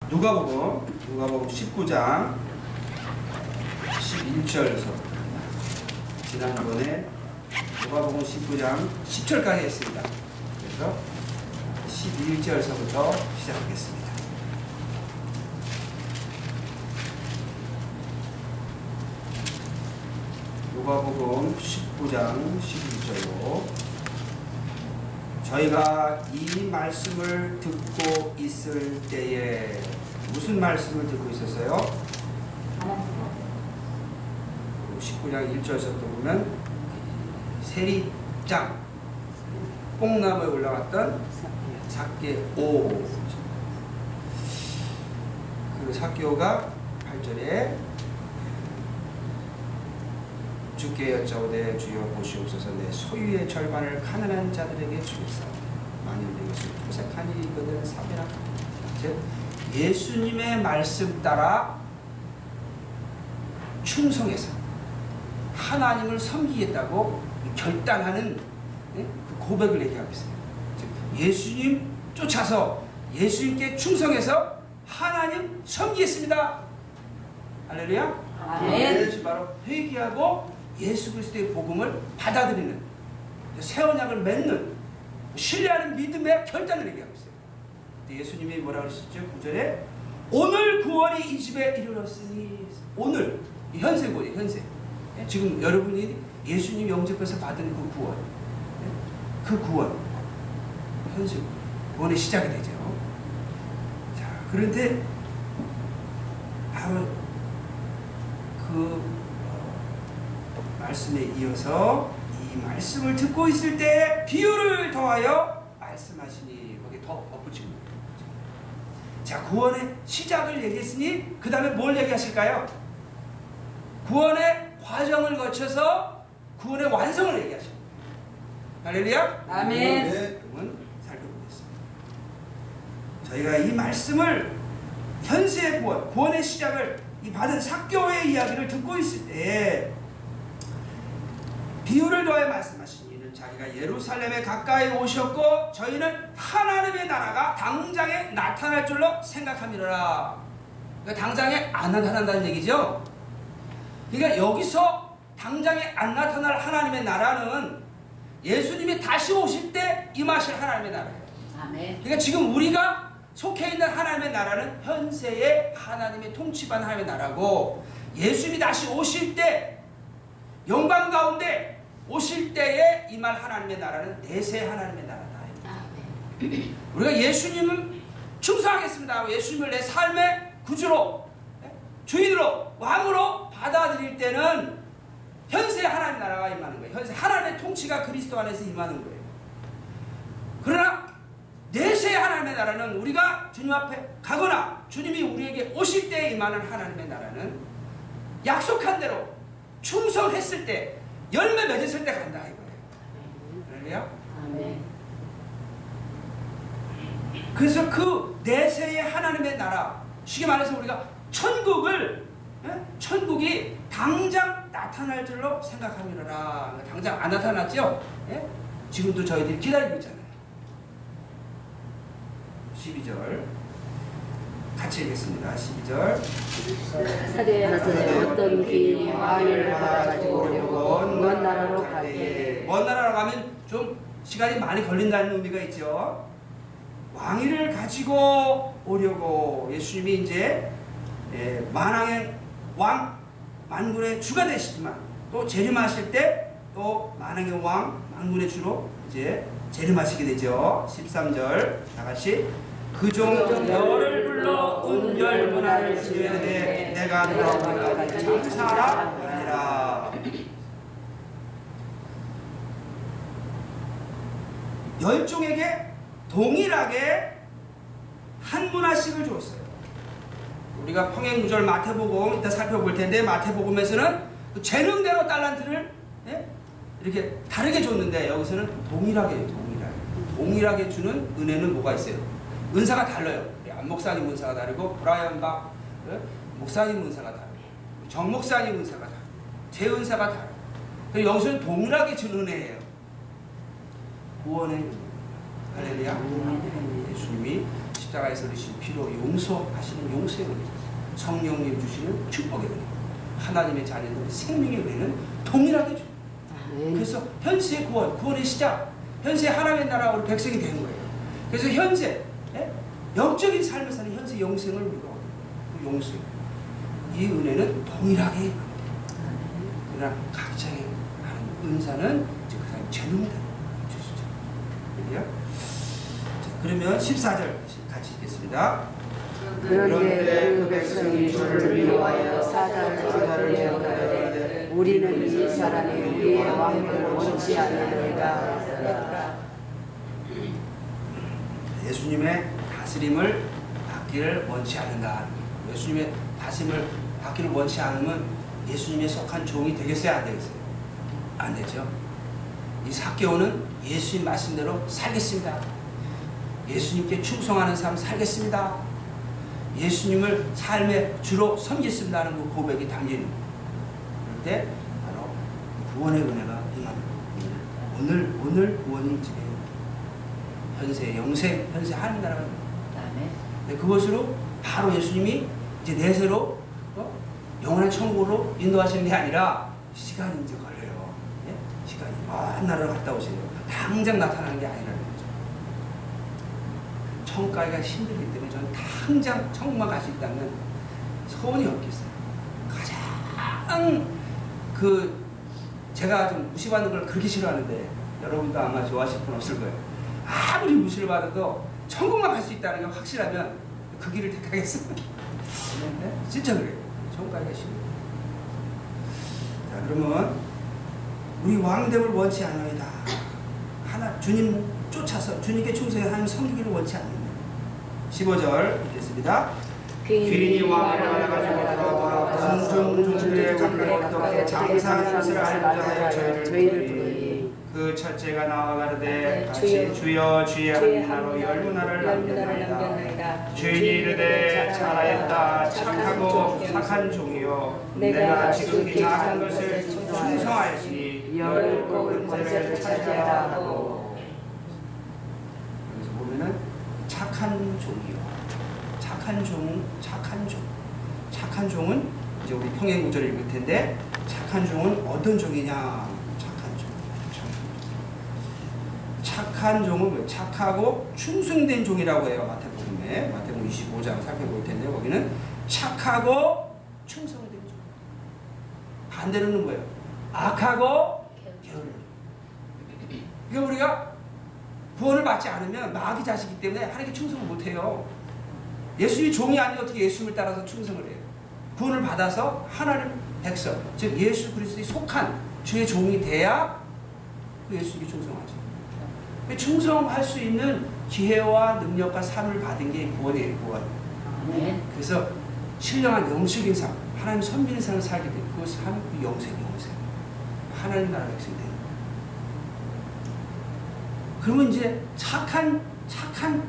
누가복음 19장 11절에서 지난번에 누가복음 19장 10절까지 했습니다. 그래서 11절서부터 시작하겠습니다. 누가복음 19장 11절로 저희가 이 말씀을 듣고 있을 때에 무슨 말씀을 듣고 있었어요? 19장 1절에서부터 보면 세리장 뽕나무에 올라갔던 삭개오, 그 삭개오가 8절에 주께 여짜오되 주여 보시옵소서 내 소유의 절반을 가난한 자들에게 주겠사 만일 이것을 토색한 일이거든 사배라. 즉 예수님의 말씀 따라 충성해서 하나님을 섬기겠다고 결단하는 그 고백을 얘기하고 있어요. 즉 예수님 쫓아서 예수님께 충성해서 하나님 섬기겠습니다. 할렐루야. 아멘. 이것이 바로 회개하고 예수 그리스도의 복음을 받아들이는, 새 언약을 맺는, 신뢰하는 믿음의 결단을 얘기하고 있어요. 예수님이 뭐라고 하셨죠? 9절에 오늘 구원이 이 집에 이르렀으니, 오늘 현세고요, 현세. 지금 여러분이 예수님 영접해서 받은 그 구원, 그 구원, 현세 구원의 시작이 되죠. 자, 그런데 바로 그 말씀에 이어서 이 말씀을 듣고 있을 때 비유를 더하여 말씀하시니, 거기에 더 덧붙이고. 자, 구원의 시작을 얘기했으니 그 다음에 뭘 얘기하실까요? 구원의 과정을 거쳐서 구원의 완성을 얘기하십니다. 할렐루야. 아멘. 그러면 살펴보겠습니다. 저희가 이 말씀을, 현세의 구원, 구원의 시작을 이 받은 삭개오의 이야기를 듣고 있을 때 비유를 더해 말씀하신 이는 자기가 예루살렘에 가까이 오셨고 저희는 하나님의 나라가 당장에 나타날 줄로 생각함이라. 그러니까 당장에 안 나타난다는 얘기죠. 그러니까 여기서 당장에 안 나타날 하나님의 나라는 예수님이 다시 오실 때 임하실 하나님의 나라예요. 아멘. 그러니까 지금 우리가 속해 있는 하나님의 나라는 현세의 하나님의 통치반 하나님의 나라고, 예수님이 다시 오실 때 영광 가운데 오실 때에 임할 하나님의 나라는 내세 하나님의 나라다. 아멘. 우리가 예수님을 충성하겠습니다. 예수님을 내 삶의 구주로, 주인으로, 왕으로 받아들일 때는 현세 하나님의 나라가 임하는 거예요. 현세 하나님의 통치가 그리스도 안에서 임하는 거예요. 그러나 내세 하나님의 나라는 우리가 주님 앞에 가거나 주님이 우리에게 오실 때 임하는 하나님의 나라는 약속한 대로 충성했을 때, 열매 맺었을 때 간다 이거예요. 그래요? 아멘. 그래서 그 내세의 하나님의 나라, 쉽게 말해서 우리가 천국을, 천국이 당장 나타날 줄로 생각함이라. 당장 안 나타났죠? 지금도 저희들이 기다리고 있잖아요. 12절 같이 읽겠습니다. 12절 사대 어떤 귀인이 왕위를 받아가지고 오려고 먼 나라로 가게. 먼 나라로 가면 좀 시간이 많이 걸린다는 의미가 있죠. 왕위를 가지고 오려고 예수님이 이제 만왕의 왕, 만군의 주가 되시지만 또 재림하실 때 또 만왕의 왕, 만군의 주로 이제 재림하시게 되죠. 13절 다 같이 그종 너를 불러 은열 문화를 지으되 내가 너보다 장사하라 하니라. 열종에게 동일하게 한 문화씩을 주었어요. 우리가 평행구절 마태복음 이따 살펴볼 텐데, 마태복음에서는 그 재능대로 달란트를 이렇게 다르게 줬는데 여기서는 동일하게 동일하게 주는 은혜는 뭐가 있어요? 은사가 달라요. 안 목사님 은사가 다르고, 브라이언 박 목사님 은사가 다르고, 정 목사님 은사가 다르고, 제 은사가 다르고, 여기서는 동일하게 주는 은혜예요. 구원의 할렐루야. 예수님이 십자가에서 흘리신 피로 용서하시는 용서의 은혜, 성령님 주시는 축복의 은혜, 하나님의 자녀들의 생명의 은혜는 동일하게 줍니다. 그래서 현세의 구원의 시작, 현세 하나님의 나라 우리 백성이 된 거예요. 그래서 현세 영적인 삶을 사는 현세 영생을 우리가 얻는 용서, 이 은혜는 동일하게, 그러나 각자의 하는 은사는 이제 그 사람의 재능이다 주시죠. 그러면 14절 같이 읽겠습니다. 그런데 그 백성이 주를 미워하여 사자를 내어 가로되 우리는 이 사람이 우리의 왕을 원치 아니하노라. 예수님의 다스림을 받기를 원치 않는다. 예수님의 다스림을 받기를 원치 않으면 예수님에 속한 종이 되겠어요? 안 되겠어요? 안 되죠. 이 삭개오는 예수님 말씀대로 살겠습니다. 예수님께 충성하는 삶 살겠습니다. 예수님을 삶의 주로 섬기겠습니다 하는 그 고백이 담겨있는 거예요. 그럴 때 바로 구원의 은혜가 임합니다. 오늘 구원이 지금 현세 영생, 현세 하나님 나라가 있습니다. 그것으로 바로 예수님이 이제 내세로 영원한 천국으로 인도하시는 게 아니라 시간이 이제 걸려요. 예? 시간이 먼 나라로 갔다 오세요. 당장 나타나는 게 아니라는 거죠. 천국 가기가 힘들기 때문에 저는 당장 천국만 갈 수 있다면 소원이 없겠어요. 가장 제가 좀 무시받는 걸 그렇게 싫어하는데 여러분도 아마 좋아하실 분 없을 거예요. 아무리 무시를 받아도 천국만 갈 수 있다는 게 확실하면 그 길을 택하겠어요. 네? 진짜 그래요. 천국 가기가 싫어요. 자, 그러면 우리 왕됨을 원치 않아이다. 주님 쫓아서 주님께 충성해 하나님 섬기기를 원치 않는다. 15절 읽겠습니다. 귀인이 왕을 알아가지고 돌아와 순종중에 가까이 어떻게 장사하는 것을 알고자 하여 저희를 부르니 그 첫째가 나와 가로되 같이 주여 주의 한 나로 열 문화를 남겼나이다. 주인이 이르되 잘하였다. 착하고 착한 종이요 내가 지극히 작은 것을 충성하였으니 열 권세를 차지하라 하고. 여기서 보면은 착한 종이요, 착한 종은 이제 우리 평행 구절을 읽을 텐데, 착한 종은 어떤 종이냐? 착한 종은 왜? 착하고 충성된 종이라고 해요. 마태복음 25장 살펴볼 텐데, 거기는 착하고 충성된 종. 반대로는 뭐예요? 악하고 게으른. 그러니까 우리가 구원을 받지 않으면 마귀 자식이기 때문에 하나님께 충성을 못해요. 예수님이 종이 아니고 어떻게 예수님을 따라서 충성을 해요? 구원을 받아서 하나님 백성, 즉 예수 그리스도에 속한 주의 종이 돼야 그 예수님이 충성하죠. 충성할 수 있는 기회와 능력과 삶을 받은 게 구원이에요. 구원. 그래서 신령한 영적인 삶, 하나님 섬기는 삶을 살게 돼요. 그것을 하는 그 영생. 하나님 나라 백성이 돼요. 그러면 이제 착한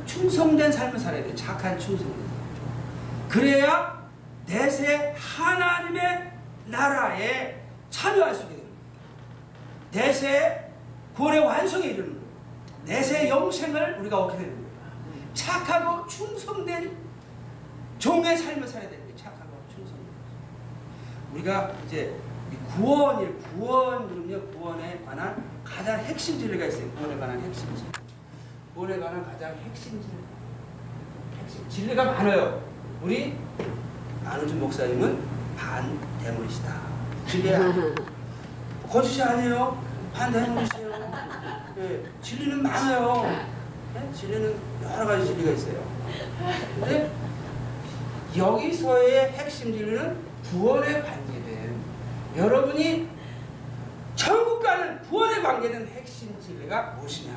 충성된 삶을 살아야 돼요. 착한 충성된 삶. 그래야 내세 하나님의 나라에 참여할 수 있게 됩니다. 내세 구원의 완성에 이르는 거예요. 내세 영생을 우리가 얻게 되는 거예요. 착하고 충성된 종의 삶을 살아야 됩니다. 착하고 충성된. 우리가 이제 구원은요, 구원에 관한 가장 핵심 진리가 있어요. 구원에 관한 핵심 진리. 구원에 관한 가장 핵심 진리가 많아요. 우리 안우준 목사님은 반대물이시다. 진리야. 거짓이 아니에요. 반대물이세요. 네, 진리는 많아요. 네? 진리는 여러 가지 진리가 있어요. 근데 여기서의 핵심 진리는 구원에 관계된, 여러분이 천국 가는 구원에 관계된 핵심 진리가 무엇이냐,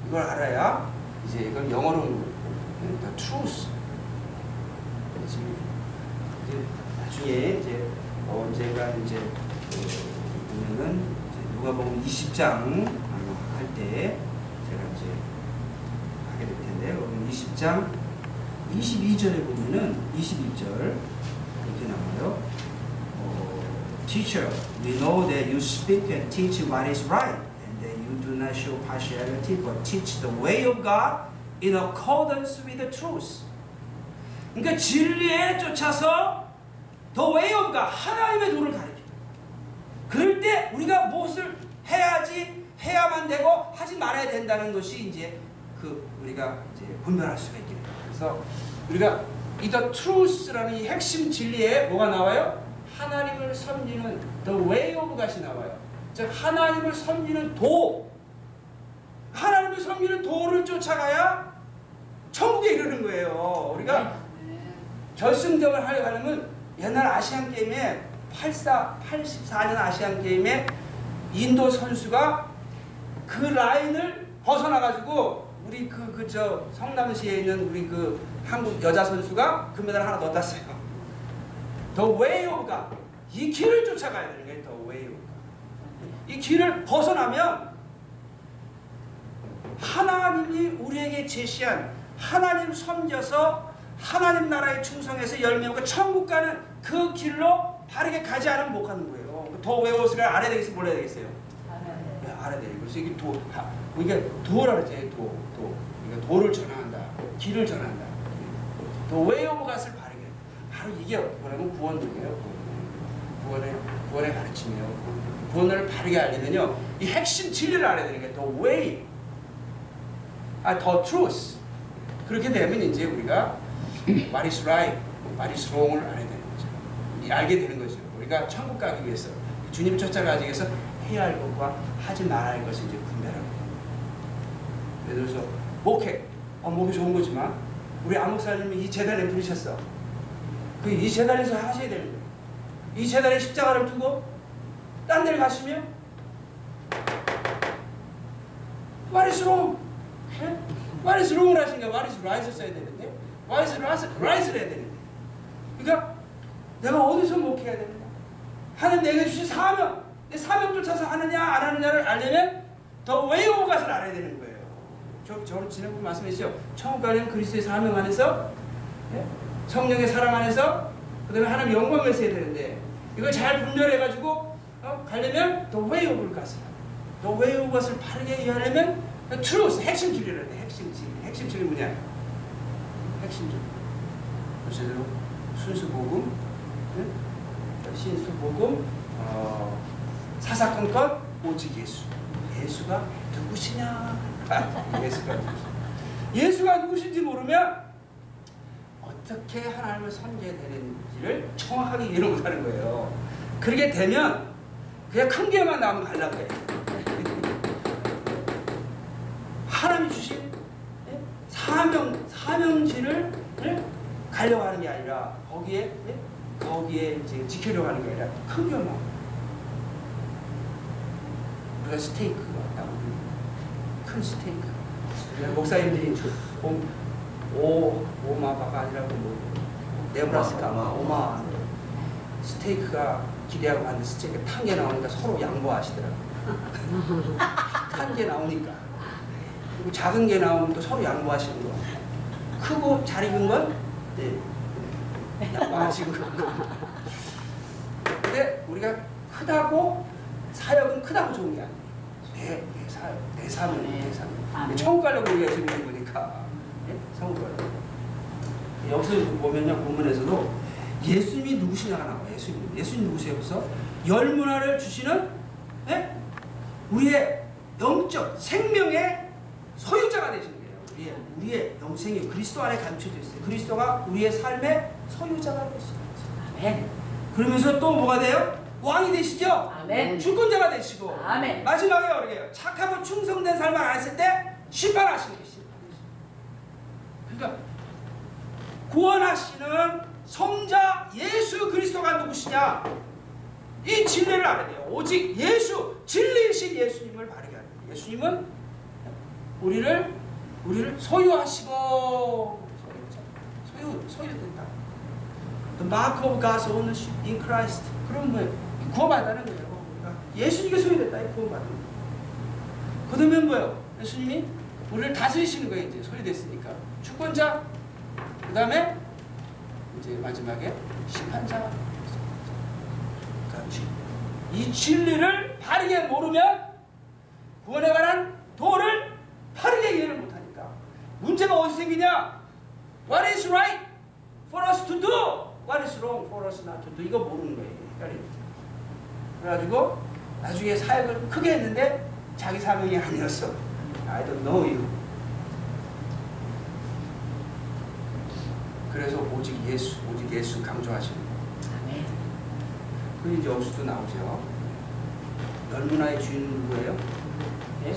이걸 알아야 이제 이걸 영어로 the truth. 나중에 이제 언젠가 이제 보면은 누가복음 20장 할 때 제가 이제 하게 될 텐데, 여기 20장 22절에 보면은 21절 이렇게 나와요. Teacher, we know that you speak and teach what is right, and that you do not show partiality, but teach the way of God in accordance with the truth. 그러니까 진리에 쫓아서 the way of God, 하나님의 도를 가리킵니다. 그럴 때 우리가 무엇을 해야지, 해야만 되고 하지 말아야 된다는 것이 이제 우리가 이제 분별할 수가 있게 돼요. 그래서 우리가 이 the truth라는 이 핵심 진리에 뭐가 나와요? 하나님을 섬기는 the way of God이 나와요. 즉 하나님을 섬기는 도, 하나님을 섬기는 도를 쫓아가야 천국에 이르는 거예요. 우리가 결승점을 하려면 옛날 아시안 게임에 84년 아시안 게임에 인도 선수가 그 라인을 벗어나가지고 우리 저 성남시에 있는 우리 한국 여자 선수가 금메달 하나 넣었어요. The way of God. 이 길을 쫓아가야 되는 거예요. The way of God. 이 길을 벗어나면 하나님이 우리에게 제시한 하나님 섬겨서 하나님 나라에 충성해서 열매 맺고 천국 가는 그 길로 바르게 가지 않으면 못 가는 거예요. 더 외워서 알아야 되겠어요? 몰라야 되겠어요? 네, 알아야 돼요. 그래서 이게 이게 도라 그랬잖아요. 그러니까 도를 전한다. 길을 전한다. 더 외워 것을 바르게. 바로 이게 뭐냐면 구원이에요. 구원의 가르침이에요. 구원을 바르게 알리면요, 이 핵심 진리를 알아야 되는 게 the way, the truth. 그렇게 되면 이제 우리가 what is right, what is wrong을 알아야 되는 거죠. 알게 되는 거죠. 우리가 천국 가기 위해서, 주님 쫓아가기 위해서 해야 할 것과 하지 말아야 할 것을 이제 분별하게 됩니다. 예를 들어서 목회, 목이 좋은 거지만 우리 안목사님이 이 재단에 부르셨어. 이 재단에서 하셔야 되는 거예요. 이 재단에 십자가를 두고 딴 데를 가시면 what is wrong? 네? What is wrong을 하시니까 what is right을 써야 되는데 what is right을 해야 되는데, 그러니까 내가 어디서 목회해야 되느냐, 하나님 내게 주신 사명, 내 사명 쫓아서 하느냐 안 하느냐를 알려면 더 way of God을 알아야 되는 거예요. 저는 지난번에 말씀했죠. 천국 가는 그리스도의 사명 안에서, 네? 성령의 사랑 안에서, 그 다음에 하나님 영광을 써야 되는데 이걸 잘 분별해가지고 가려면 the way of God을, the way of God을 바르게 이해하려면 truth, 핵심 진리를 해. 핵심 진리 뭐냐? 핵심 진리. 제대로 순수복음, 네? 신수복음, 사사건건 오직 예수. 예수가 누구시냐? 예수가 누구신지 모르면 어떻게 하나님을 섬겨야 되는지를 정확하게 이해를 못하는 거예요. 그렇게 되면 그냥 큰 개만 나오면 가려고 해요. 하나님이 주신 사명진을 가려고 하는 게 아니라 거기에 이제 지키려고 하는 게 아니라 큰 개만. 우리가 스테이크가 왔다고, 큰 스테이크. 목사님들이 오마바가 아니라고 네브라스카 오마 스테이크가 기대하고 왔는데 스테이크 탄 게 나오니까 서로 양보하시더라고요. 탄 게 나오니까. 그리고 작은 게 나오면 또 서로 양보하시는 거. 크고 잘 익은 건 양보하시고. 근데 우리가 크다고 사역은 크다고 좋은 게 아니에요. 내 삶은 천국 가려고 우리가 지금 있는 거니까. 천국 가려고. 여기서 보면요, 본문에서도 예수님이 누구시냐가 나와요. 예수님 누구세요? 그래서 열문화를 주시는 우리의 영적 생명의 소유자가 되시는 거예요. 우리의 영생이 그리스도 안에 감춰져 있어요. 그리스도가 우리의 삶의 소유자가 되시는 거죠. 아멘. 그러면서 또 뭐가 돼요? 왕이 되시죠? 아멘. 주권자가 되시고. 아멘. 마지막에 어떻게 해요? 착하고 충성된 삶을 안 했을 때 심판하시는 것이죠. 그러니까 구원하시는 성자 예수 그리스도가 누구시냐? 이 진리를 알아야 돼요. 오직 예수, 진리이신 예수님을 바르게 하는 거예요. 예수님은 우리를 소유하시고 소유된다. The mark of God's ownership in Christ. 그럼 뭐예요? 구원받는 거예요. 예수님께 소유됐다. 구원받는 거예요. 그러면 뭐예요? 예수님이 우리를 다스리시는 거예요. 이제 소유됐으니까. 주권자, 그 다음에 이제 마지막에 심판자. 이 진리를 바르게 모르면 구원에 관한 도를 바르게 이해를 못하니까 문제가 어디서 생기냐? What is right for us to do? What is wrong for us not to do? 이거 모르는 거예요. 그래가지고 나중에 사역을 크게 했는데 자기 사명이 아니었어. I don't know you. 그래서 오직 예수 강조하시는 거예요. 그 이제 여기서도 나오죠. 열문화의 주인은 누구예요? 네?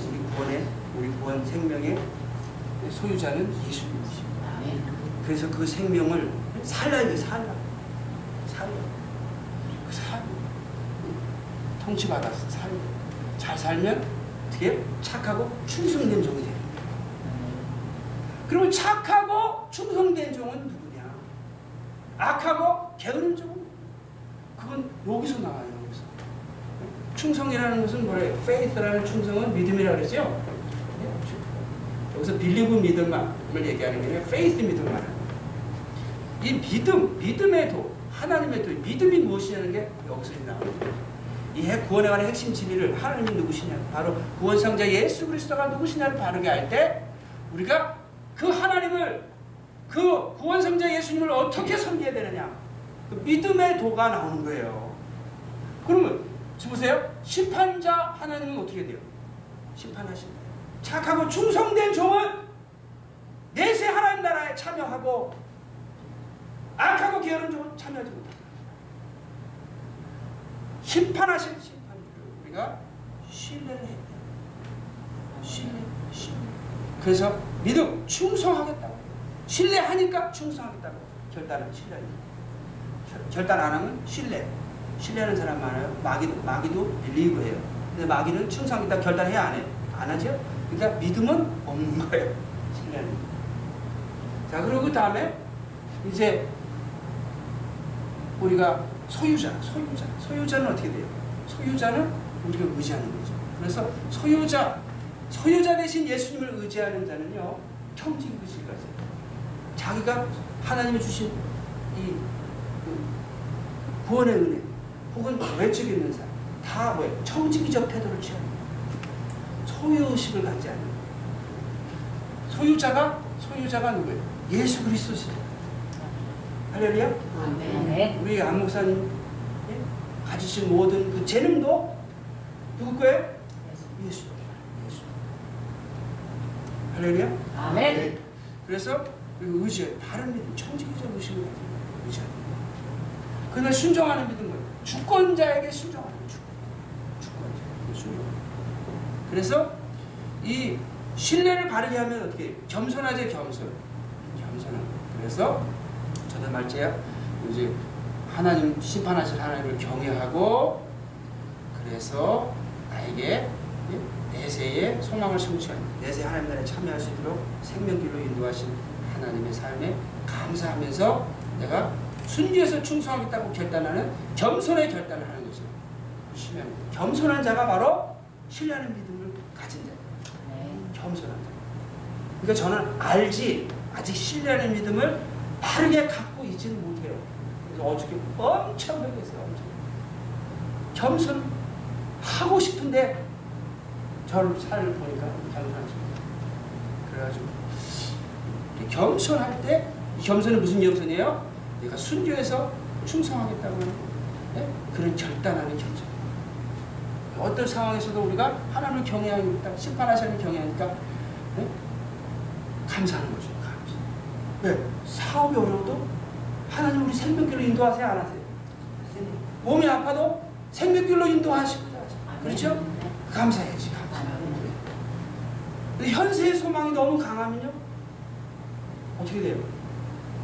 우리 구원 생명의 소유자는 예수님이십니다. 그래서 그 생명을 살아야 돼, 살아. 통치받았어, 살아. 잘 살면 어떻게? 착하고 충성된 종이 됩니다. 그러면 착하고 충성된 종은 누구냐? 악하고 게으른 종은? 그건 여기서 나와요, 여기서. 충성이라는 것은 뭐예요? faith라는 충성은 믿음이라고 그러죠? 여기서 believe 믿음을 얘기하는 게 아니라 faith 믿음을 말하는 거예요. 이 믿음의 도, 하나님의 도, 믿음이 무엇이냐는 게 여기서 나옵니다. 이 구원에 관한 핵심 진리를 하나님이 누구시냐, 바로 구원상자 예수 그리스도가 누구시냐를 바르게 할 때 우리가 그 하나님을, 그 구원상자 예수님을 어떻게 섬겨야 되느냐, 그 믿음의 도가 나오는 거예요. 그러면 보세요. 심판자 하나님은 어떻게 돼요? 심판하신다. 착하고 충성된 종은 내세 하나님 나라에 참여하고, 악하고 게으른 종은 참여하지 못한다. 심판하실 심판주를 우리가 신뢰를 해야 돼요. 신뢰. 그래서 믿음, 충성하겠다고. 신뢰하니까 충성하겠다고 결단은 신뢰입니다. 결단 안 하면 신뢰하는 사람 많아요. 마귀도 빌리브예요. 근데 마귀는 충성하겠다 결단해야 안 해요. 안 하죠? 그러니까 믿음은 없는 거예요. 신뢰는. 자, 그리고 그 다음에 이제 우리가 소유자는 어떻게 돼요? 소유자는 우리가 의지하는 거죠. 그래서 소유자 대신 예수님을 의지하는 자는요, 청지기 의식을 가져요. 자기가 하나님이 주신 이 구원의 은혜 혹은 외적에 있는 사람 다 뭐예요? 청지기적 태도를 취하는 거예요. 소유의식을 갖지 않는 거예요. 소유자가 누구예요? 예수 그리스도시죠. 할렐루야. 아멘. 우리 안 목사님 가지신 모든 그 재능도 누구 거예요? 예수. 할렐루야. 아멘. 그래서 의지해. 바른 믿음, 청지기적 의식을 의지하는 거예요. 그날 순종하는 믿음은 뭐예요? 주권자에게 순종하는 거예요. 주권자에게 순종. 그래서 이 신뢰를 바르게 하면 어떻게 해요? 겸손하지, 겸손한. 그래서 저도 말제야 이제 하나님 심판하실 하나님을 경외하고, 그래서 나에게 내세의 소망을 성취하는, 내세 하나님 나라에 참여할 수 있도록 생명길로 인도하신 하나님의 삶에 감사하면서 내가 순교해서 충성하겠다고 결단하는 겸손의 결단을 하는 거죠. 겸손한 자가 바로 신뢰하는 믿음을 가진 자예요. 겸손한 자. 그러니까 저는 아직 신뢰하는 믿음을 바르게 갖고 있지는 못해요. 그래서 어저께 엄청 회개했어요. 겸손하고 싶은데 저를 살을 보니까 겸손하지 못해요. 그래가지고 겸손할 때, 겸손은 무슨 겸손이에요? 내가 순교해서 충성하겠다고 하는 그런 결단하는 겸손. 어떤 상황에서도 우리가 하나님을 경외하니까, 심판하시는 경외하니까 감사하는 거죠. 왜? 사업이 어려워도 하나님 우리 생명길로 인도하세요, 안 하세요? 몸이 아파도 생명길로 인도하시고, 그렇죠? 감사해야지. 현세의 소망이 너무 강하면요, 어떻게 돼요?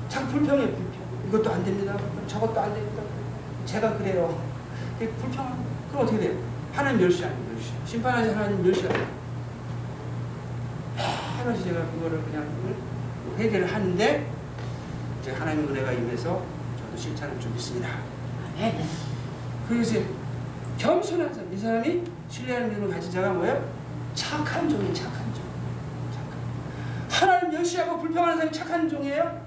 자꾸 불평해요. 이것도 안 됩니다. 저것도 안 됩니다. 제가 그래요. 불평하고. 그럼 어떻게 돼요? 하나님 멸시하는 거예요. 심판하신 하나님 멸시하는 거예요. 하나씩 제가 그거를 그냥 회개를 하는데, 이제 하나님 은혜가 임해서 저도 실천을 좀 있습니다. 그래서 겸손한 사람, 이 사람이 신뢰하는 믿음을 가진 자가 뭐예요? 착한 종이에요. 착한 종. 하나님 멸시하고 불평하는 사람이 착한 종이에요.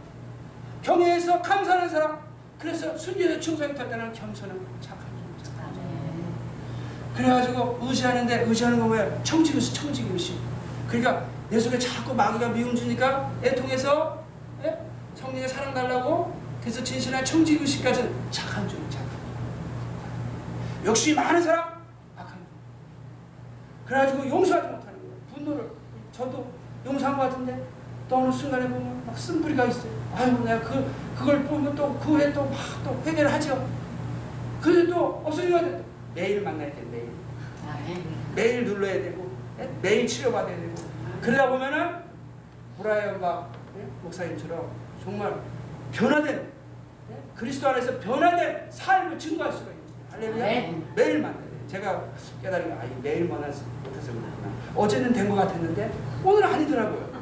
경외해서 감사하는 사람, 그래서 순전히 충성에 탈때는 겸손한 착한 종. 그래가지고 의지하는 거 뭐예요? 청지기의식. 그러니까 내 속에 자꾸 마귀가 미움 주니까 애통해서 성령의 사랑 달라고 그래서 진실한 청지의식까지 착한 종, 착한 종. 역시 많은 사람 악한 종. 그래가지고 용서하지 못하는 거예요. 분노를. 저도 용서한 것 같은데 또 어느 순간에 보면 막 쓴뿌리가 있어요. 아이고 내가 그걸 보면 또 그 후에 또 막 또 회개를 하죠. 그런데 또 없어지면 안 돼. 매일 만나야 돼. 매일. 매일 눌러야 되고 매일 치료받아야 되고 그러다 보면은 브라이언 박 목사님처럼 정말 변화된 그리스도 안에서 변화된 삶을 증거할 수가 있어요. 할렐루야. 매일 만나야 돼. 제가 깨달은 게 매일 만나서 못해서 그렇구나. 어제는 된 것 같았는데 오늘은 아니더라고요.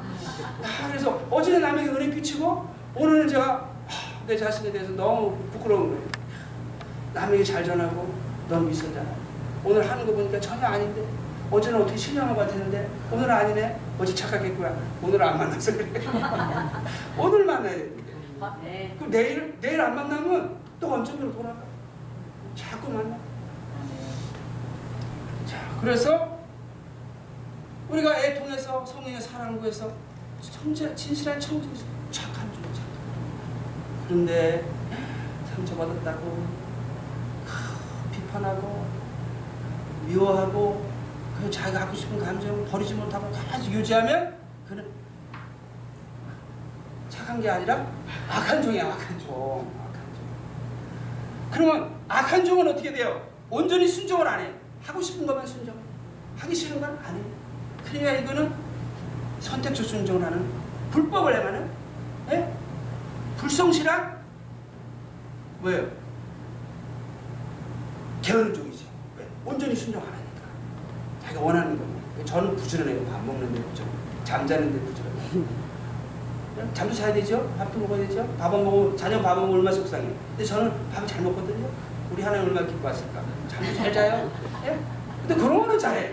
그래서 어제는 남에게 은혜 끼치고 오늘은 제가 내 자신에 대해서 너무 부끄러운 거예요. 남에게 잘 전하고 너무 미소잖아. 오늘 하는 거 보니까 전혀 아닌데 어제는 어떻게 신령한 것 같았는데 오늘은 아니네. 어제 착각했구나. 오늘 안 만나서 그래. 오늘 만나야 되는데. 그럼 내일 안 만나면 또 원점으로 돌아가. 자꾸 만나. 자, 그래서 우리가 애통해서 성령의 사랑을 구해서 진실한 청지, 착한 종, 착한. 그런데 상처받았다고 비판하고 미워하고 그 자기가 갖고 싶은 감정 버리지 못하고 계속 유지하면 그는 착한 게 아니라 악한 종이야. 악한 종. 그러면 악한 종은 어떻게 돼요? 온전히 순종을 안 해. 하고 싶은 것만 순종, 하기 싫은 건 안 해. 그러니까 이거는 선택적 순종을 하는 불법을 행하는 불성실한 왜요? 게으른 종이죠. 왜? 온전히 순종 안 하니까. 자기가 원하는 거. 저는 부지런해요. 밥 먹는데 부지런해요. 잠자는데 부지런해요. 잠도 자야 되죠? 밥도 먹어야 되죠? 밥은 먹고 자녀 밥은 먹으면 얼마나 속상해요. 근데 저는 밥을 잘 먹거든요. 우리 하나님 얼마나 기뻐하실까? 잠도 잘 자요? 예? 근데 그런 거는 잘해.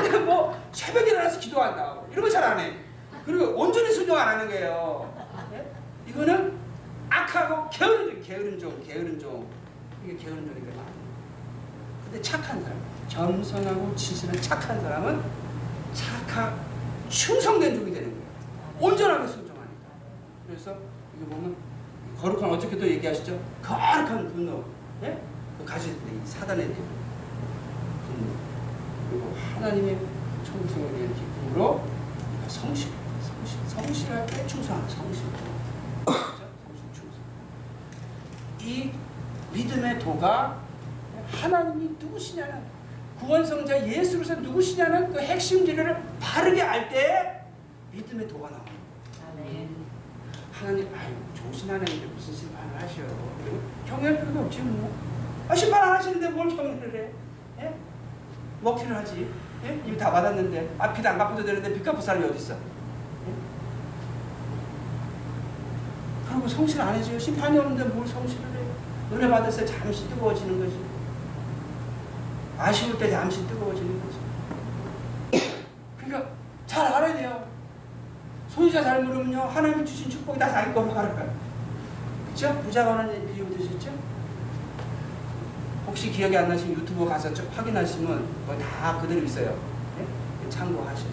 근데 뭐 새벽에 일어나서 기도한다. 이런 거 잘 안 해. 그리고 온전히 순종 안 하는 거예요. 예? 이거는 악하고 게으른 종. 이게 게으른 종이니까. 근데 착한 사람, 겸손하고 진실한 착한 사람은 충성된 종이 되는 거예요. 온전하게 순종하니까. 그래서 이거 보면 거룩한 어떻게 또 얘기하시죠? 거룩한 분노. 예? 가질 때 사단에 대한 분노. 그리고 하나님의 충성에 대한 기쁨으로 성실할 때 충성하는 성실. 이 믿음의 도가 하나님이 누구시냐는 구원성자 예수로서 누구시냐는 그 핵심 진리를 바르게 알 때 믿음의 도가 나옵니다. 하나님, 좋으신 하나님인데 무슨 심판을 하셔. 경외할 필요도 없지 뭐. 심판 안 하시는데 뭘 경외를 해? 예? 먹튀를 하지. 예? 이미 다 받았는데 빚 안 갚아도 되는데 빚 갚을 사람이 어디 있어? 예? 그리고 성실 안 해줘요. 심판이 없는데 뭘 성실을 해? 은혜 받았을 때 잠시 뜨거워지는 거지. 아쉬울 때 잠시 뜨거워지는 거지. 그러니까 잘 알아야 돼요. 소유자 잘 모르면요 하나님이 주신 축복이 다 자기 거로 알아요. 그렇죠? 부자가 하는 비유 드셨죠? 혹시 기억이 안 나시면 유튜브 가서 확인하시면 그거 다 그대로 있어요. 네? 참고하셔서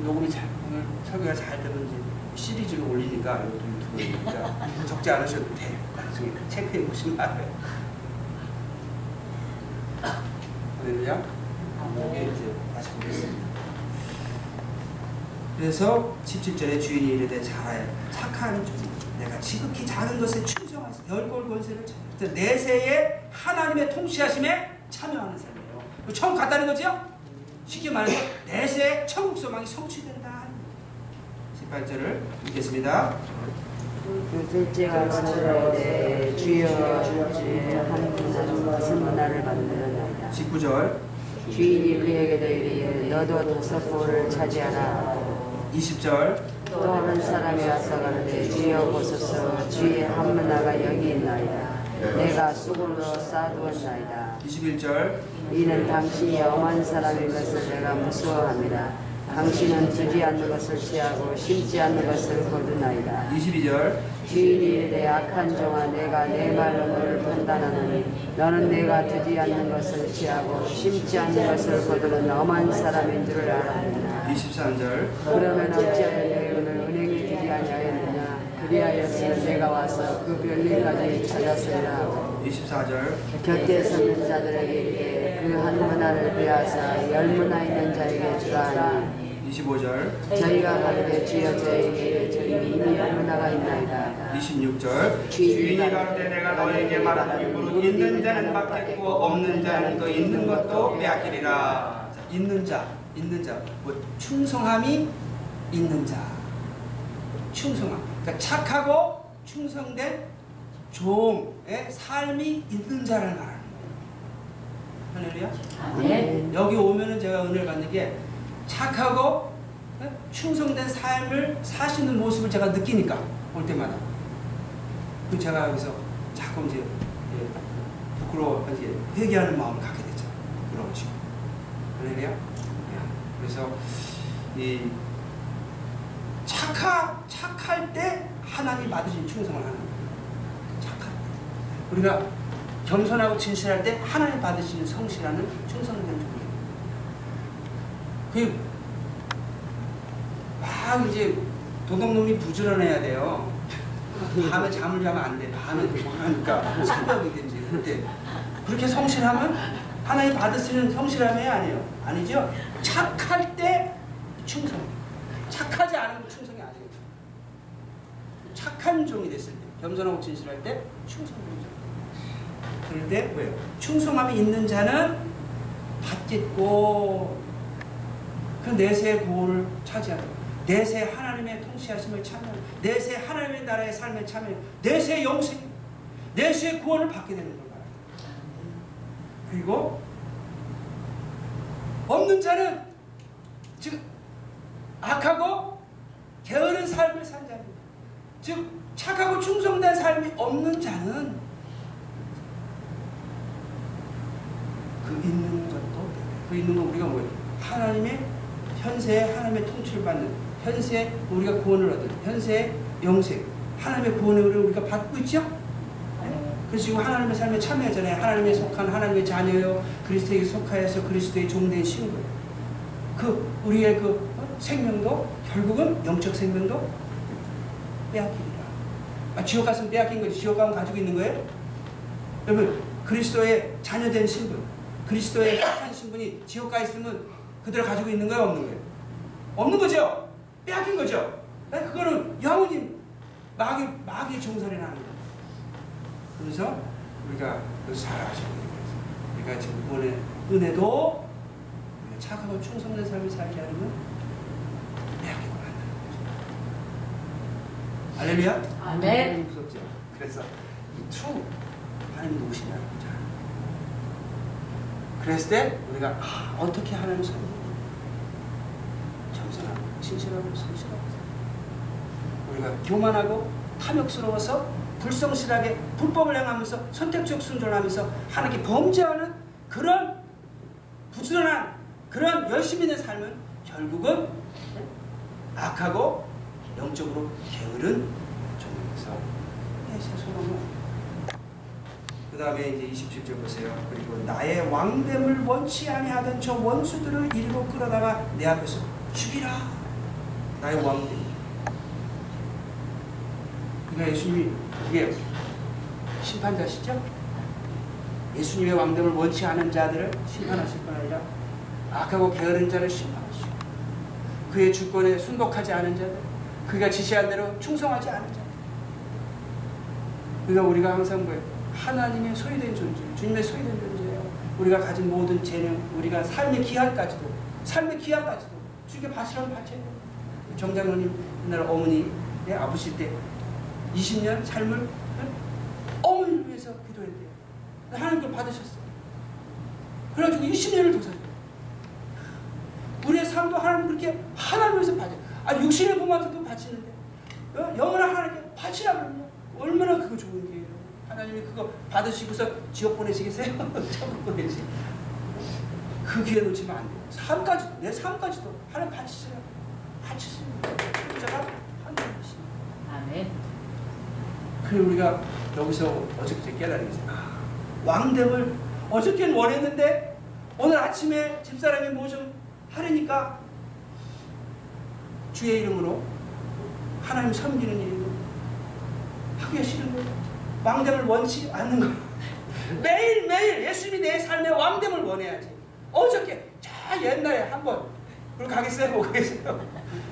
녹음이 오늘 설교가 잘 되는지 시리즈로 올리니까 이것도 유튜브에 있으니까 적지 않으셔도 돼. 나중에 체크해 보시면 알아요. 할렐루야. 여기 이제 다시 보겠습니다. 그래서 17절에 주인이 이르되 잘하여 착한 종 내가 지극히 작은 것에 충성하시 열골 권세를 내세에 하나님의 통치하심에 참여하는 삶이에요. 처음 갔다는 거죠? 쉽게 말해서 내세에 천국 소망이 성취된다. 18절을 읽겠습니다. 둘째가 가로되 주여 주의 하나님 무슨 나를 만들었나이다. 19절 주인이 그에게도 이르되 너도 5포를 차지하라. 20절 또 어느 사람이 와서 가로되 주여 보소서 주의 한문화가 여기 있나이다. 내가 쑥으로 쌓아두었나이다. 21절 이는 당신이 엄한 사람인 것을 내가 무서워합니다. 당신은 두지 않는 것을 취하고 심지 않는 것을 거두나이다. 22절. 주인이 이르되 악한 종아 내가 내 말로 너를 판단하노니 너는 내가 두지 않는 것을 취하고 심지 않는 것을 거두는 엄한 사람인 줄을 알았느냐. 23절. 그러면 어찌하여 내 은을 은행에 두지 아니하였느냐. 그리하였으면 내가 와서 그 별리까지 찾았으리라 하고 24절. 곁에 서는 자들에게 이르되 그 한 문화를 빼앗아 열 문화 있는 자에게 주라 하니 25절. 저희가 가르되 주여 저에게 저희 이미 열 문화가 있나이다. 26절. 주인이 가로되 내가 너에게 말하노니 무릇 있는 자는 받겠고 없는 자는 그 있는 것도 빼앗기리라. 자, 있는 자, 뭐 충성함이 있는 자, 충성함. 그러니까 착하고 충성된 종의 삶이 있는 자를 말하는 거예요. 할렐루야. 아멘. 여기 오면은 제가 은혜를 받는 게 착하고 충성된 삶을 사시는 모습을 제가 느끼니까 올 때마다 그 제가 여기서 자꾸 이제 부끄러워 이제 회개하는 마음을 갖게 되죠. 부끄러워지고. 할렐루야. 그래서 이 착할 때 하나님 받으신 충성을 하는 거예요. 착할 때 우리가 겸손하고 진실할 때 하나님 받으시는 성실하는 충성된 종이에요. 막 이제 도둑놈이 부지런해야 돼요. 밤에 잠을 자면 안 돼. 밤에 뭐 하니까 새벽이든지 그때 그렇게 성실하면 하나님 받으시는 성실함이 아니에요. 아니죠? 착할 때 충성. 착하지 않으면 충성이 아니에요. 착한 종이 됐을 때, 겸손하고 진실할 때 충성되죠. 그럴 때 왜요? 충성함이 있는 자는 받겠고 그 내세의 고를 차지하고 내세 하나님의 통치하심을 참여하고 내세 하나님의 나라의 삶에 참여하고 내세 영생, 내세의 구원을 받게 되는 걸 말합니다. 그리고 없는 자는 즉 악하고 게으른 삶을 산 자입니다. 즉 착하고 충성된 삶이 없는 자는 그 있는 것도 그 있는 건 우리가 뭐예요? 하나님의 현세에 하나님의 통치를 받는 현세에 우리가 구원을 얻는 현세의 영생 하나님의 구원을 우리가 받고 있죠? 네? 그래서 지금 하나님의 삶에 참여하잖아요. 하나님의 속한 하나님의 자녀요 그리스도에게 속하여서 그리스도의 종된 신분 그 우리의 그 생명도 결국은 영적 생명도 빼앗기리라. 지옥 갔으면 빼앗긴 거지. 지옥 가면 가지고 있는 거예요? 여러분 그리스도의 자녀된 신분 그리스도의 속한 신분이 지옥 가 있으면 그대로 가지고 있는 거예요? 없는 거예요? 없는 거죠? 빼앗긴 거죠? 그거는 영원히 마귀의 정설이 나는 거예요. 그래서 우리가 살아가시는 거예요. 우리가 지금 구원의 은혜도 착하고 충성된 삶을 살지 않으면 빼앗기고 만나는 거죠. 할렐루야? 아멘. 무섭죠? 그래서 이 true 하나님 오신다는 거죠. 그랬을 때 우리가 어떻게 하나님을 섬기는 겸손하고 진실하고 성실하고 우리가 교만하고 탐욕스러워서 불성실하게 불법을 행하면서 선택적 순종하면서 하나님께 범죄하는 그런 부지런한 그런 열심히 있는 삶은 결국은 악하고 영적으로 게으른 종에서 소망을 그 다음에 이제 27절 보세요. 그리고 나의 왕됨을 원치 아니하던 저 원수들을 이리로 끌어다가 내 앞에서 죽이라. 나의 왕됨. 그러니까 예수님이 그게 심판자시죠? 예수님의 왕됨을 원치 않은 자들을 심판하실 뿐 아니라 악하고 게으른 자를 심판하시고 그의 주권에 순복하지 않은 자들 그가 지시한 대로 충성하지 않은 자들 그러니까 우리가 항상 뭐예요? 하나님의 소유된 존재, 주님의 소유된 존재예요. 우리가 가진 모든 재능, 우리가 삶의 기한까지도 주님께 바치라면 바쳐야 돼요. 정장로님 옛날 어머니 아프실 때 20년 삶을 어머니를 위해서 기도했대요. 하나님 그걸 받으셨어요. 그래가지고 20년을 더 살아요. 우리의 삶도 하나님 그렇게 하나님 위해서 바쳐요. 육신의 부모한테도 바치는데 영원한 하나님께 바치라 그러면 얼마나 그거 좋은 게요. 하나님이 그거 받으시고서 지옥 보내시겠어요? 천국 보내시. 그 기회 놓치면 안 돼요. 삶까지도, 내 삶까지도 하나님 바치세요. 바치세요. 제가 하나님 바치세요. 아멘. 그리고 우리가 여기서 어저께 깨달은 게 있어요. 왕됨을 어저께는 원했는데 오늘 아침에 집사람이 뭐 좀 하려니까 주의 이름으로 하나님 섬기는 일이고 하기가 싫은 거예요. 왕됨을 원치 않는 거예요. 매일매일 예수님이 내 삶의 왕됨을 원해야지. 어저께 저 옛날에 한번 그걸 가겠어요? 못 가겠어요?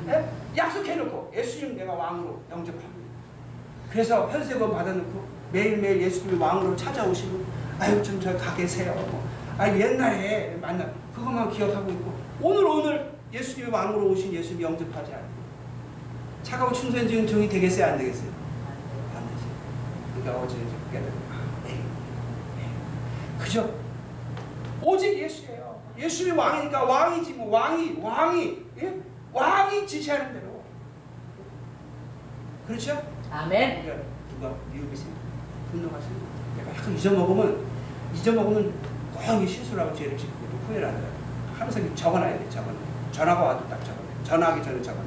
네? 약속해놓고 예수님 내가 왕으로 영접합니다. 그래서 편세번 받아놓고 매일매일 예수님이 왕으로 찾아오시고 아유 좀 저 가 계세요. 아유 옛날에 만나 그것만 기억하고 있고 오늘 예수님이 왕으로 오신 예수님이 영접하지 않고 차가운 충성인 종이 되겠어요? 안 되겠어요? 안 되죠. 그러니까 어제 깨달은 그죠? 오직 예수예요. 예수님이 왕이니까 왕이지 뭐 왕이 예? 왕이 지시하는 대로 그렇죠? 아멘. 그러니까 누가 미국에서 분노하세요. 내가 약간 잊어먹으면 꼭 실수라고 죄를 짓고 후회를 한다. 항상 적어놔야 돼. 전화가 와도 딱 적어놔. 전화하기 전에 적어놔야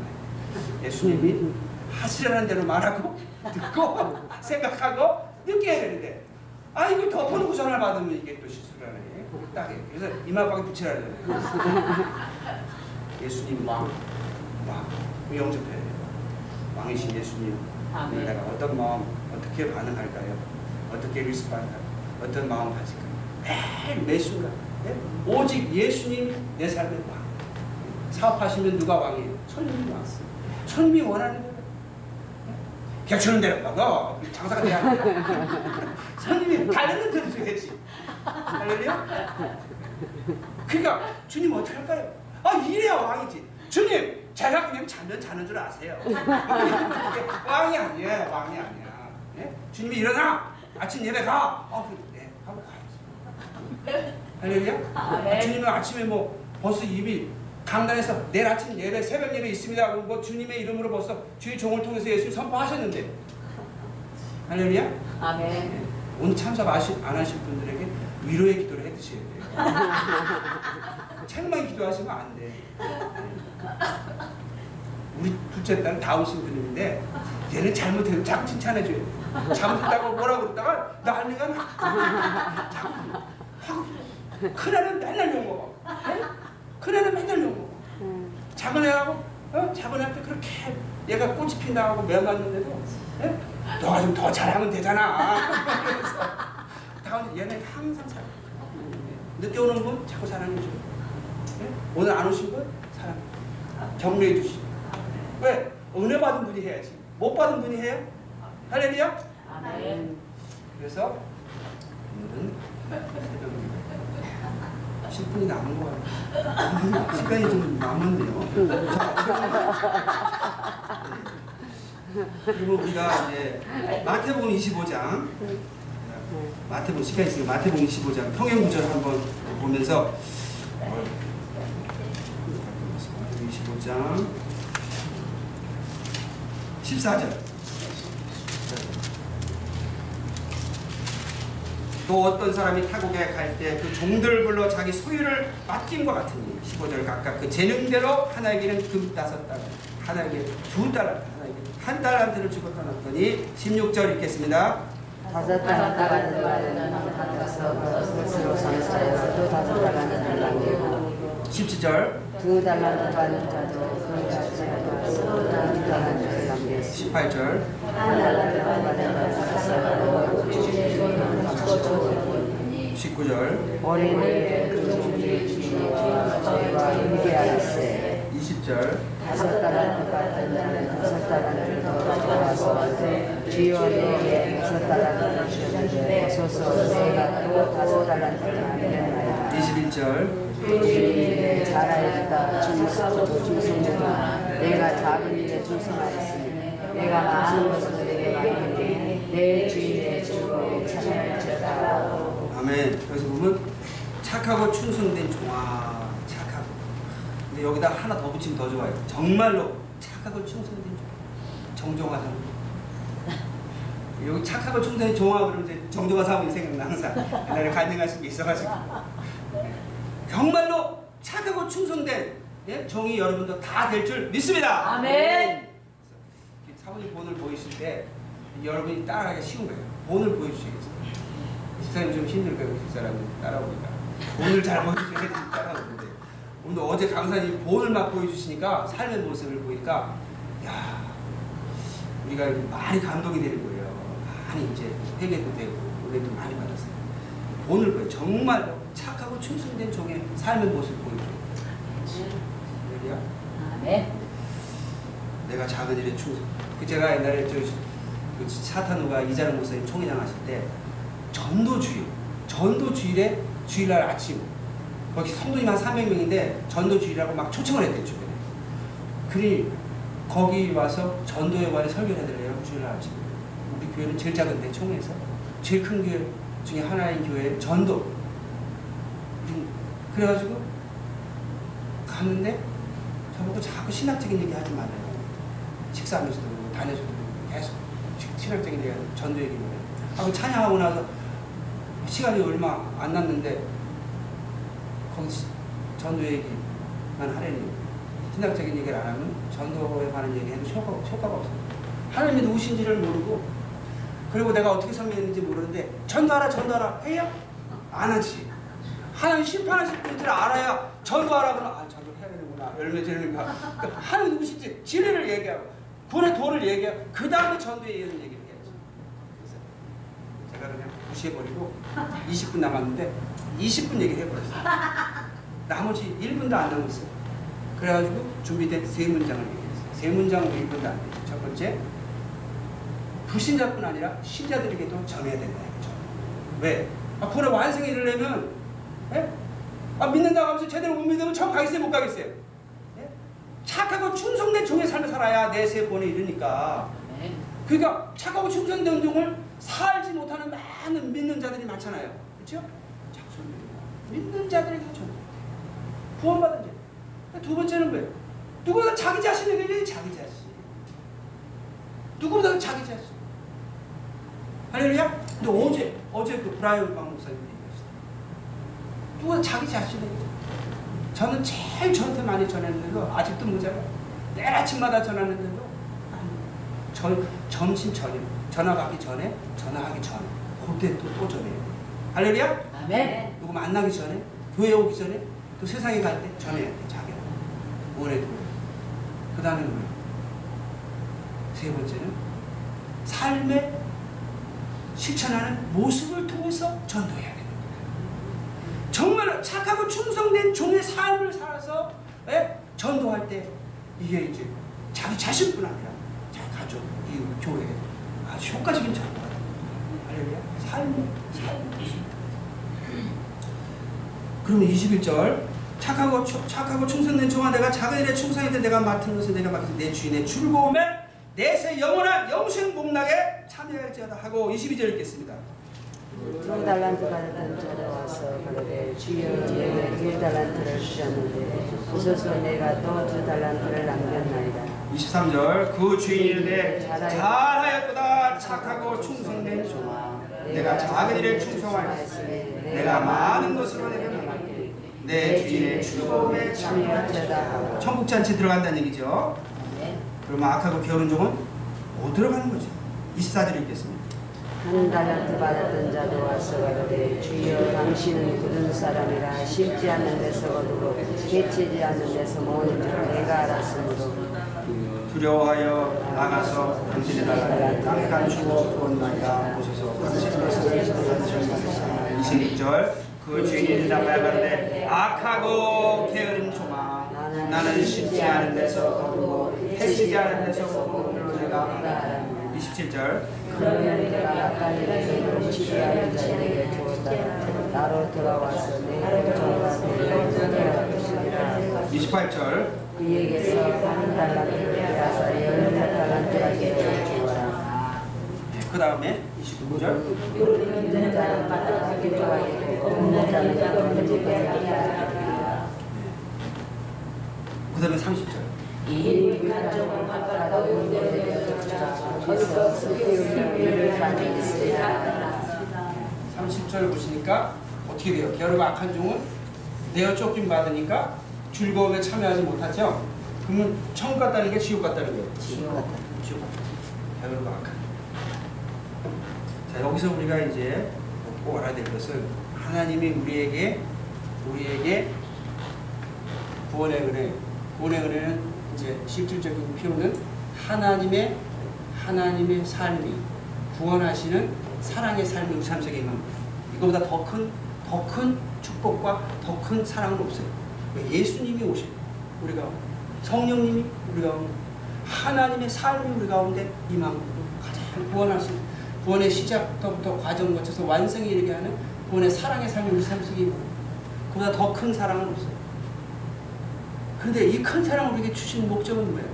돼. 예수님이 하시라는 대로 말하고 듣고 생각하고 느껴야 되는데 이걸 덮어놓고 전화를 받으면 이게 또 실수라네. 딱 해. 그래서 이마방에 붙이라 그러잖아요. 예수님 왕 영접해야 돼요. 왕이신 예수님. 아멘. 내가 어떤 마음 어떻게 반응할까요? 어떻게 리스폰할까요? 어떤 마음 가질까요? 매 순간 오직 예수님 내 삶의 왕. 사업하시면 누가 왕이에요? 손님이 왕. 손님이 원하는 거예요. 격추는 대로 먹어. 장사가 돼야 돼. 손님이 달래는 대로 줘야지. 할렐루야? 그러니까 주님 어떻게 할까요? 이래야 왕이지. 주님 제가 그냥 자는 줄 아세요. 왕이 아니야. 네? 주님이 일어나 아침 예배 가. 네 하고 가야지. 할렐루야? 주님은 아침에 뭐 벌써 입이 강단에서 내일 아침 예배 새벽 예배 있습니다. 뭐 주님의 이름으로 벌써 주의 종을 통해서 예수님 선포하셨는데. 할렐루야? 아멘. 네. 오늘 참석 안 하실 분들에게 위로의 기도를 해 드셔야 돼요. 책망의 기도하시면 안 돼. 우리 둘째 딸은 다운 신드롬인데 얘는 잘못해도 자꾸 칭찬해줘요. 잘못했다고 뭐라고 그러다가 난리가 나. 큰애는 맨날 욕먹어. 큰애는 맨날 욕먹어. 작은 애하고 작은 애한테 그렇게 얘가 꽃이 핀다고 매맞는데도 너가 좀 더 잘하면 되잖아. 다운 얘는 항상 사랑해. 늦게 오는 분 자꾸 사랑해줘요. 오늘 안 오신 분 사랑해. 격려해 주시고. 왜? 은혜 받은 분이 해야지. 못 받은 분이 해요? 할렐루야? 아멘. 그래서 오늘은 새벽입니다. 10분이 남은 거 같아요. 시간이 좀 남았네요. 그리고 우리가 이제 마태복음 25장 마태복음 시간 있으니까 마태복음 25장 평행구절 한번 보면서 마태복음 25장 14절 또 어떤 사람이 타국에 갈 때 그 종들을 불러 자기 소유를 맡김과 같으니 15절 각각 그 재능대로 하나에게는 금 5달란트 하나에게 2달란트 하나에게 1달란트를 주고 떠났더니 16절 읽겠습니다. 5달란트 받아서 스스로 선사해서 또 5달란트를 남기고 17절 2달란트 받은 자도 그 자체가 와서 2달란트를 남겼습니다. 18절 1달란트 받은 자도 19절 어린이의 그 종의 주인과 저희와 함께하였으되 20절 5달란트 받은 자는 5달란트를 더 좋아서 주여 내게 5달란트를 주셨는데 어서서 내가 또 5달란트를 남겼나이다. 21절 주인에게 잘하였다 충성되라. 내가 작은 일에 충성하였으니 내가 많은 것을 내게 맡기니 내 주인의 주고 찬양을 주다. 아멘. 여기서 보면 착하고 충성된 종아 착하고 근데 여기다 하나 더 붙이면 더 좋아요. 정말로 착하고 충성된 종 정정하잖아. 여기 착하고 충성된 종아 그러면 이제 정정화 사모님 생각나 항상 옛날에 간증하신 게 있어가지고 정말로 착하고 충성된 종이 여러분도 다 될 줄 믿습니다. 아멘. 사모님 본을 보이실 때 여러분이 따라하기가 쉬운 거예요. 본을 보여주시겠어요. 집사님 좀 힘들 거예요. 집사람이 따라오니까. 본을 잘 보여주셔야 따라오는데 오늘 어제 강사님 본을 막 보여주시니까 삶의 모습을 보니까 야 우리가 많이 감동이 되는 거예요. 많이 이제 회개도 되고 은혜도 많이 받았어요. 본을 보여 정말 착하고 충성된 종의 삶의 모습을 보여줘요. 할렐루야. 아멘. 내가 작은 일에 충성. 제가 옛날에 그 사탄우가 이자는 목사님 총회장 하실 때 전도주일에 주일날 아침 거기 성도님 한 300명인데 전도주일이라고 막 초청을 했대요 주변에. 그리 거기 와서 전도에 관해 설교를 해드려요 주일날 아침. 우리 교회는 제일 작은데 총회에서 제일 큰 교회 중에 하나인 교회 전도. 그래가지고 갔는데 저보고 자꾸 신학적인 얘기 하지 말아요. 식사하면서도 그러고 다녀서도 그러고 계속 신학적인 얘기 전도 얘기를 해요. 하고 찬양하고 나서 시간이 얼마 안 났는데 거기 전도 얘기만 하려니 신학적인 얘기를 안 하면 전도에 관한 얘기해도 효과가 없어요. 하나님이 누구신지를 모르고 그리고 내가 어떻게 설명했는지 모르는데 전도하라 해요? 안 하지. 하나님 심판하실 분들 알아야 전도하라 그러면 아 전도해야 되는구나 열매 되는가. 그러니까 하나님 누구신지 진리를 얘기하고 구원의 도를 얘기하고 그 다음에 전도에 이어서 얘기를 해야지. 그래서 제가 그냥 무시해버리고 20분 남았는데 20분 얘기를 해버렸어요. 나머지 1분도 안 남았어요. 그래가지고 준비된 세 문장을 얘기했어요. 세 문장으로 1분도 안 돼요. 첫 번째, 불신자뿐 아니라 신자들에게도 전해야 된다. 이거죠. 왜? 구원의 완성에 이르려면 믿는다고 하면서 제대로 못 믿으면 저 가겠어요? 못 가겠어요? 예? 착하고 충성된 종의 삶을 살아야 내 새 본에 이르니까. 그러니까 착하고 충성된 종을 살지 못하는 많은 믿는 자들이 많잖아요. 그렇죠? 믿는 자들에게 전 구원받은 자. 두 번째는 뭐예요? 누구보다 자기 자신에게 자기 자신. 누구보다 자기 자신. 할렐루야? 근데 어제 그 브라이언 박 목사님이 얘기하시다. 누구보다 자기 자신에게. 저는 제일 저한테 많이 전했는데도 아직도 모자라요. 내일 아침마다 전하는데도 점심 전에 전화 받기 전에 전화하기 전에 그때 또 전해요. 할렐루야? 아멘. 누구 만나기 전에 교회 오기 전에 또 세상에 갈 때 전해야 돼. 자기가 오래도. 그 다음에 뭐예요? 세 번째는 삶에 실천하는 모습을 통해서 전도해야 됩니다. 정말 착하고 충성된 종의 삶을 살아서 전도할 때 이게 이제 자기 자신뿐 아니라 자기 가족, 이웃, 교회 아주 효과적인 전도가 됩니다. 할렐루야. 삶의 모습. 그러면 21절 착하고 충성된 종아 내가 작은 일에 충성할 내가 맡은 것을 내가 맡겨서 내 주인의 즐거움에 내세 영원한 영생 복락에 참여할지어다 하고 22절 읽겠습니다. 2달란트 받았던 자가 와서 그러되 주여 내게 1달란트를 주셨는데 부서서 내가 또 2달란트를 남겼나이다. 23절 그 주인이 이르되 잘하였도다 착하고 충성된 종아 내가 작은 일에 충성하였으니 내가 많은 것으로 내게 맡기리 내 주인의 즐거움에 참여할지어다 하고 천국잔치 들어간다는 얘기죠. 그러면 악하고 게으른 종은 못 들어가는 거죠. 24절 읽겠습니다. 1달란트 받았던 자도 와서 가로되 주여 당신은 굳은 사람이라 심지 않는 데서 거두고 개치지 않는 데서 모으는 줄 내가 알았으므로 두려워하여 나가서 당신의 나라를 땅에 감추고 두었나이다. 보소서 당신의 것을 26절 그 주인이 대답하여 가로되 악하고 게으른 종아 나는 심지 않은 데서 거두고 해치지 않은 데서 거두고 내가 27절 그러면 내가 아까는 치료하는 자에게 주었다 나로 돌아와서 내 정과 되리라 것이니라. 28절 그에게서 1달란트를 빼앗아 16달란트에게 주어라. 그 다음에 29절 있는 자는 받아 기뻐하겠고 없는 자는 던지게 그 다음에 30절 이 가족을 바꿔도 은혜를 어디서 스피를 받는 있으리라. 30절 보시니까 어떻게 돼요? 게으르고 악한 종은 내어 쫓김 받으니까 즐거움에 참여하지 못하죠. 그러면 천국 같다는 게 지옥 같다는 거예요. 지옥 같다. 지옥 같다. 배우고 악한. 자, 여기서 우리가 이제 꼭 알아야 될 것은 하나님이 우리에게 구원의 은혜는 이제 실질적인 표현은 하나님의 삶이 구원하시는 사랑의 삶이 우리 삶 속에 임합니다. 이거보다 더 큰 축복과 더 큰 사랑은 없어요. 예수님이 오신 우리 가운데, 성령님이 우리 가운데, 하나님의 삶이 우리 가운데 임한 가장 구원하신 구원의 시작부터 과정 거쳐서 완성에 이르게 하는 구원의 사랑의 삶이 우리 삶 속에 임합니다. 그보다 더 큰 사랑은 없어요. 그런데 이 큰 사랑을 우리에게 주신 목적은 뭐예요?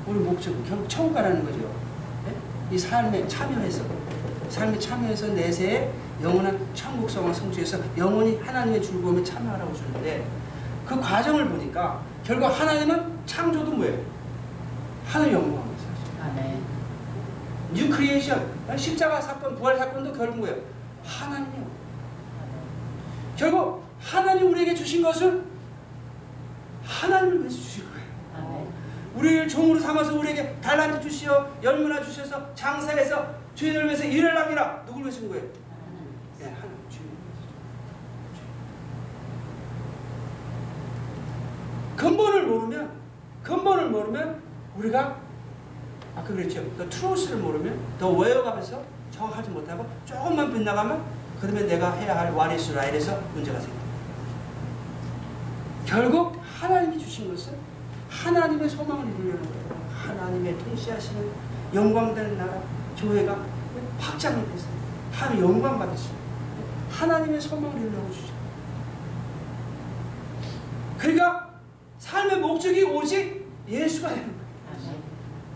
우리 목적은 결국 천국 가라는 거죠. 네? 이 삶에 참여해서 내세의 영원한 천국성을 성취해서 영원히 하나님의 즐거움에 참여하라고 주는데 그 과정을 보니까 결국 하나님은 창조도 뭐예요? 하늘 영광을 사실. 아멘. 뉴 크리에이션, 십자가 사건, 부활 사건도 결국 뭐예요? 하나님이요. 결국 하나님 우리에게 주신 것은 하나님을 위해서 주신 거예요. 아멘. 우리를 종으로 삼아서 우리에게 달란트 주시어 열무나 주셔서 장사해서 주인을 위해서 일을 하기라. 누굴 위해서 준 거예요? 네, 하나님 주인을 위해서. 근본을 모르면 우리가 아까 그랬죠. 더 트루스를 모르면 더 웨어감에서 정확하지 못하고 조금만 빗나가면 그러면 내가 해야 할 what is right에서 문제가 생깁니다. 결국 하나님이 주신 것은 하나님의 소망을 이루려는 거예요. 하나님의 통치하시는 영광되는 나라 교회가 확장이 됐어요. 하나님 영광 받으시고 하나님의 소망을 이루려고 주죠. 그러니까 삶의 목적이 오직 예수가 되는 거예요. 아멘.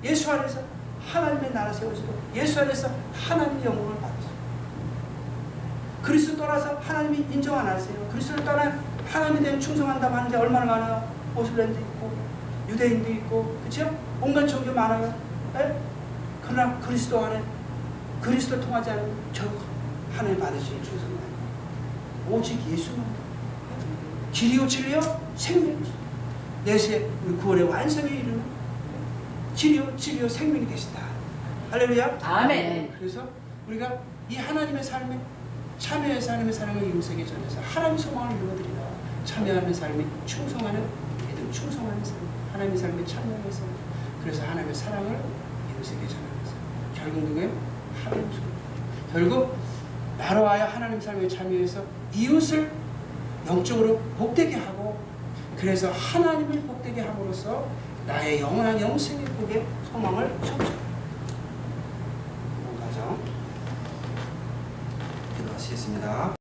예수 안에서 하나님의 나라 세워지고 예수 안에서 하나님의 영광을 받으시고 그리스도 떠나서 하나님이 인정 안 하세요. 그리스도를 떠나 하나님에 대한 충성한다고 하는 자 얼마나 많아요. 모슬렘도 있고 유대인도 있고 그렇죠? 온갖 종교 많아요. 네? 그러나 그리스도 안에 그리스도 통하지 않으면 결국 하나님 받으시는 충성이 아니에요. 오직 예수만 길이요 진리요 생명이죠. 내세 우리 구원의 완성에 이르는 길이요 진리요 생명이 되신다. 할렐루야. 아멘. 그래서 우리가 이 하나님의 삶에 참여해서 하나님의 사랑을 이루세계 전해서 하나님의 소망을 이루어드리라. 참여하는 삶이 충성하는 믿음, 충성하는 삶, 하나님의 삶에 참여해서 그래서 하나님의 사랑을 이루세계 전하면서 결국 누구예요? 하나님 소망. 결국 나로 하여 하나님 삶에 참여해서 이웃을 영적으로 복되게 하고 그래서 하나님을 복되게 함으로써 나의 영원한 영생의 복의 소망을 성취합니다. 가정 기도하시겠습니다.